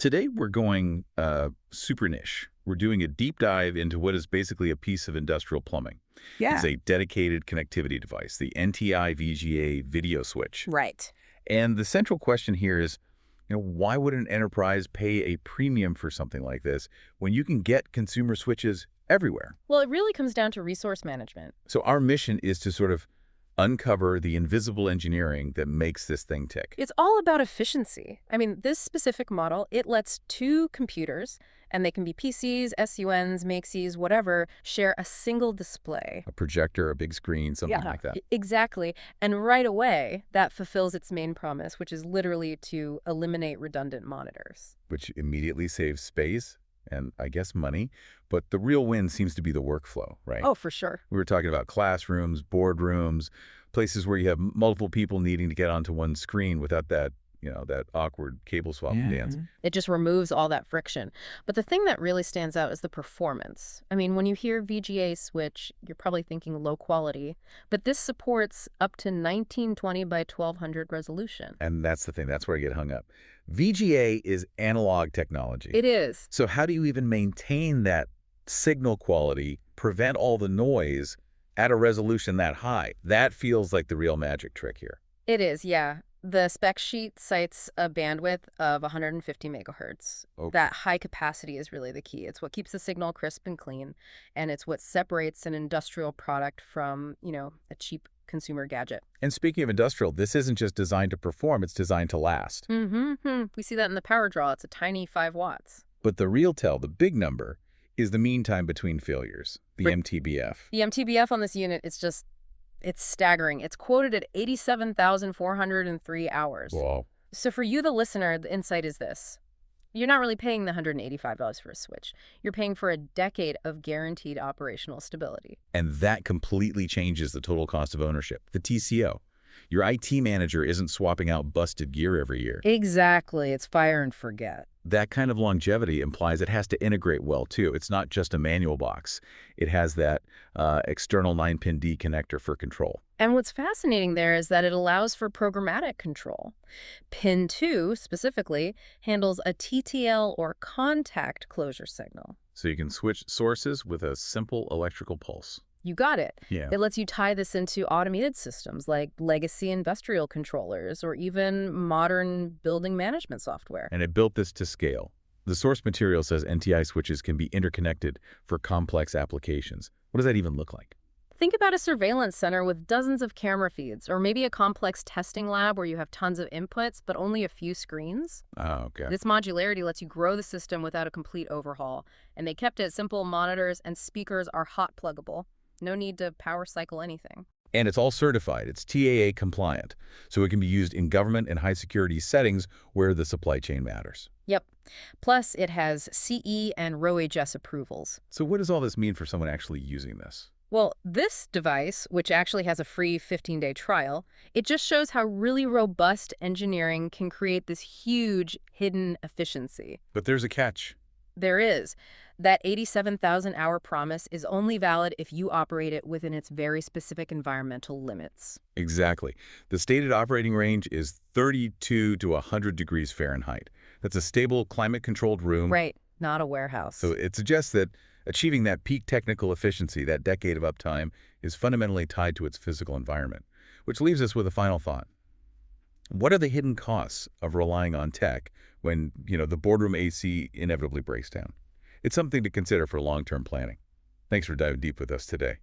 Today we're going super niche. We're doing a deep dive into what is basically a piece of industrial plumbing. It's Yeah. a dedicated connectivity device, the NTI VGA video switch. Right. And the central question here is, why would an enterprise pay a premium for something like this when you can get consumer switches everywhere? Well, it really comes down to resource management. So our mission is to sort of uncover the invisible engineering that makes this thing tick. It's all about efficiency. I mean, this specific model, it lets two computers, and they can be PCs, SUNs, MAXIs, whatever, share a single display. A projector, a big screen, something like that. Exactly. And right away, that fulfills its main promise, which is literally to eliminate redundant monitors. Which immediately saves space and, I guess, money. But the real win seems to be the workflow, right? Oh, for sure. We were talking about classrooms, boardrooms, places where you have multiple people needing to get onto one screen without that, that awkward cable swap dance. It just removes all that friction. But the thing that really stands out is the performance. I mean, when you hear VGA switch, you're probably thinking low quality, but this supports up to 1920 by 1200 resolution. And that's the thing. That's where I get hung up. VGA is analog technology. It is. So how do you even maintain that signal quality, prevent all the noise at a resolution that high? That feels like the real magic trick here. It is, yeah. The spec sheet cites a bandwidth of 150 megahertz. Okay. That high capacity is really the key. It's what keeps the signal crisp and clean, and it's what separates an industrial product from, a cheap consumer gadget. And speaking of industrial, this isn't just designed to perform, it's designed to last. We see that in the power draw. It's a tiny 5 watts. But the real tell, the big number, is the mean time between failures, the Right. MTBF. The MTBF on this unit, it's staggering. It's quoted at 87,403 hours. Wow. So for you, the listener, the insight is this. You're not really paying the $185 for a switch. You're paying for a decade of guaranteed operational stability. And that completely changes the total cost of ownership, the TCO. Your IT manager isn't swapping out busted gear every year. Exactly. It's fire and forget. That kind of longevity implies it has to integrate well, too. It's not just a manual box. It has that external 9-pin D connector for control. And what's fascinating there is that it allows for programmatic control. Pin 2, specifically, handles a TTL or contact closure signal. So you can switch sources with a simple electrical pulse. You got it. Yeah. It lets you tie this into automated systems like legacy industrial controllers or even modern building management software. And it built this to scale. The source material says NTI switches can be interconnected for complex applications. What does that even look like? Think about a surveillance center with dozens of camera feeds, or maybe a complex testing lab where you have tons of inputs but only a few screens. Oh, okay. This modularity lets you grow the system without a complete overhaul. And they kept it simple. Monitors and speakers are hot pluggable. No need to power cycle anything. And it's all certified. It's TAA compliant, so it can be used in government and high-security settings where the supply chain matters. Yep. Plus, it has CE and RoHS approvals. So what does all this mean for someone actually using this? Well, this device, which actually has a free 15-day trial, it just shows how really robust engineering can create this huge hidden efficiency. But there's a catch. There is. That 87,000-hour promise is only valid if you operate it within its very specific environmental limits. Exactly. The stated operating range is 32 to 100 degrees Fahrenheit. That's a stable, climate-controlled room. Right, not a warehouse. So it suggests that achieving that peak technical efficiency, that decade of uptime, is fundamentally tied to its physical environment. Which leaves us with a final thought. What are the hidden costs of relying on tech when, the boardroom AC inevitably breaks down? It's something to consider for long-term planning. Thanks for diving deep with us today.